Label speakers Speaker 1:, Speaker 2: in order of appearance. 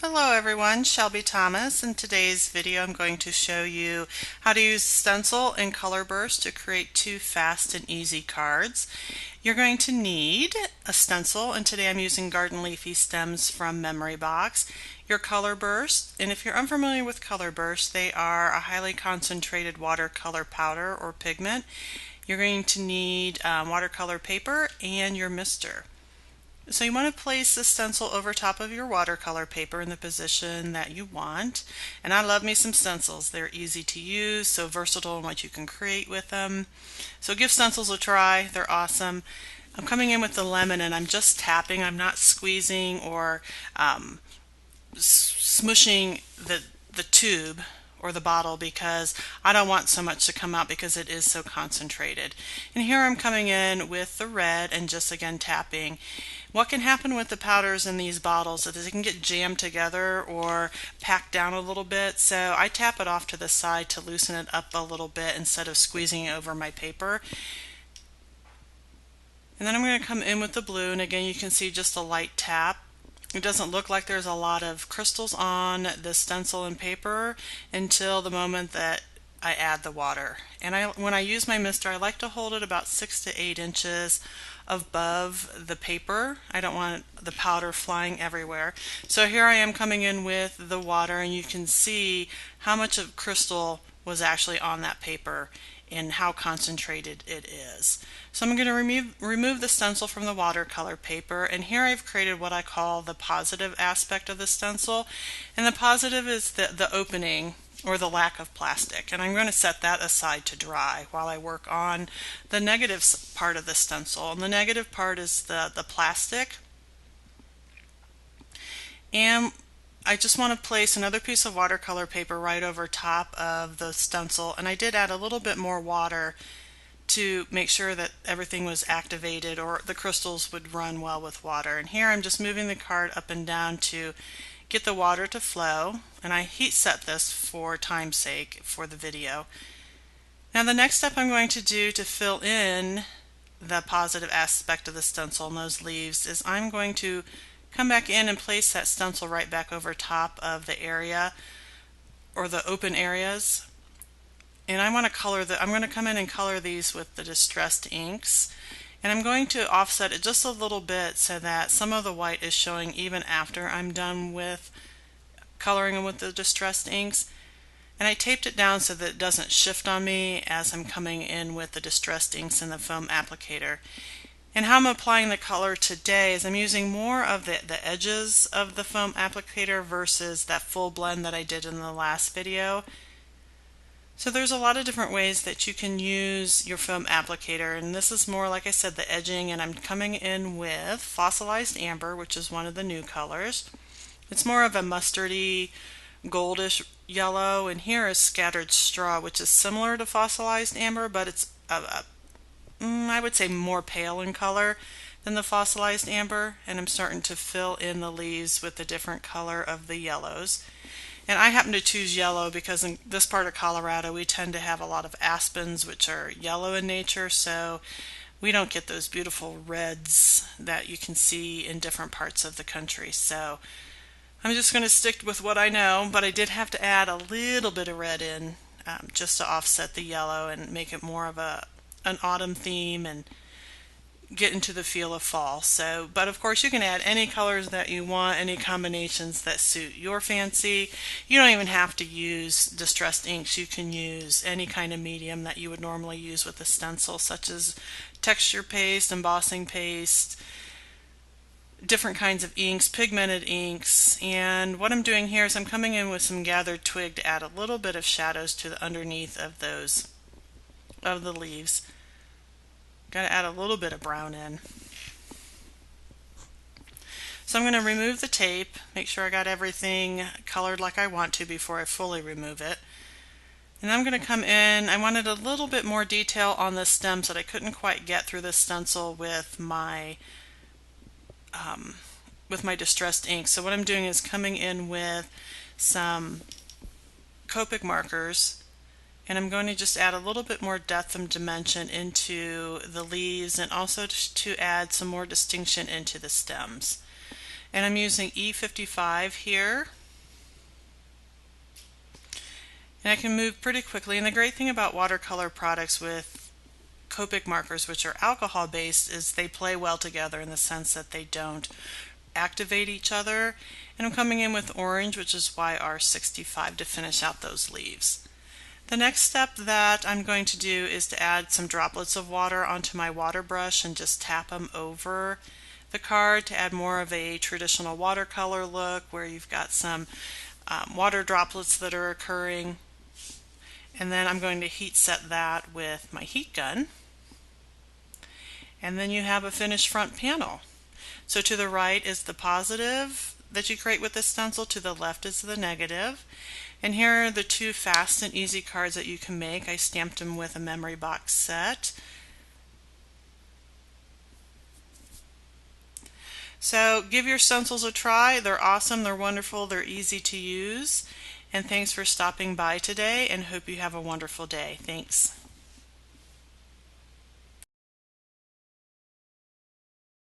Speaker 1: Hello everyone, Shelby Thomas. In today's video I'm going to show you how to use Stencil and Color Burst to create two fast and easy cards. You're going to need a stencil, and today I'm using Garden Leafy Stems from Memory Box, your Color Burst, and if you're unfamiliar with Color Burst, they are a highly concentrated watercolor powder or pigment. You're going to need watercolor paper and your mister. So you want to place the stencil over top of your watercolor paper in the position that you want. And I love me some stencils. They're easy to use, so versatile in what you can create with them. So give stencils a try. They're awesome. I'm coming in with the lemon and I'm just tapping. I'm not squeezing or smushing the tube or the bottle because I don't want so much to come out because it is so concentrated. And here I'm coming in with the red and just again tapping. What can happen with the powders in these bottles is they can get jammed together or packed down a little bit, so I tap it off to the side to loosen it up a little bit instead of squeezing it over my paper. And then I'm going to come in with the blue, and again you can see just a light tap. It doesn't look like there's a lot of crystals on the stencil and paper until the moment that I add the water. And when I use my mister, I like to hold it about 6 to 8 inches above the paper. I don't want the powder flying everywhere. So here I am coming in with the water, and you can see how much of crystal was actually on that paper and how concentrated it is. So I'm going to remove the stencil from the watercolor paper, and here I've created what I call the positive aspect of the stencil, and the positive is the opening or the lack of plastic, and I'm going to set that aside to dry while I work on the negative part of the stencil. And the negative part is the plastic, and I just want to place another piece of watercolor paper right over top of the stencil, and I did add a little bit more water to make sure that everything was activated or the crystals would run well with water. And here I'm just moving the card up and down to get the water to flow, and I heat set this for time's sake for the video. Now the next step I'm going to do to fill in the positive aspect of the stencil and those leaves is I'm going to come back in and place that stencil right back over top of the area or the open areas. And I'm going to come in and color these with the distressed inks. And I'm going to offset it just a little bit so that some of the white is showing even after I'm done with coloring them with the distressed inks. And I taped it down so that it doesn't shift on me as I'm coming in with the distressed inks and the foam applicator. And how I'm applying the color today is I'm using more of the edges of the foam applicator versus that full blend that I did in the last video. So there's a lot of different ways that you can use your foam applicator, and this is more, like I said, the edging, and I'm coming in with fossilized amber, which is one of the new colors. It's more of a mustardy goldish yellow, and here is scattered straw, which is similar to fossilized amber, but it's I would say more pale in color than the fossilized amber, and I'm starting to fill in the leaves with the different color of the yellows. And I happen to choose yellow because in this part of Colorado we tend to have a lot of aspens which are yellow in nature, so we don't get those beautiful reds that you can see in different parts of the country. So I'm just going to stick with what I know, but I did have to add a little bit of red in just to offset the yellow and make it more of an autumn theme and get into the feel of fall. So, but of course you can add any colors that you want, any combinations that suit your fancy. You don't even have to use distressed inks. You can use any kind of medium that you would normally use with a stencil, such as texture paste, embossing paste, different kinds of inks, pigmented inks. And what I'm doing here is I'm coming in with some gathered twig to add a little bit of shadows to the underneath of the leaves. Got to add a little bit of brown in. So I'm going to remove the tape, make sure I got everything colored like I want to before I fully remove it. And I'm going to come in, I wanted a little bit more detail on the stems that I couldn't quite get through the stencil with my distressed ink. So what I'm doing is coming in with some Copic markers, and I'm going to just add a little bit more depth and dimension into the leaves, and also to add some more distinction into the stems. And I'm using E55 here. And I can move pretty quickly. And the great thing about watercolor products with Copic markers, which are alcohol based, is they play well together in the sense that they don't activate each other. And I'm coming in with orange, which is YR65, to finish out those leaves. The next step that I'm going to do is to add some droplets of water onto my water brush and just tap them over the card to add more of a traditional watercolor look where you've got some water droplets that are occurring. And then I'm going to heat set that with my heat gun. And then you have a finished front panel. So to the right is the positive that you create with the stencil, to the left is the negative. And here are the two fast and easy cards that you can make. I stamped them with a memory box set. So give your stencils a try. They're awesome, they're wonderful, they're easy to use. And thanks for stopping by today, and hope you have a wonderful day. Thanks.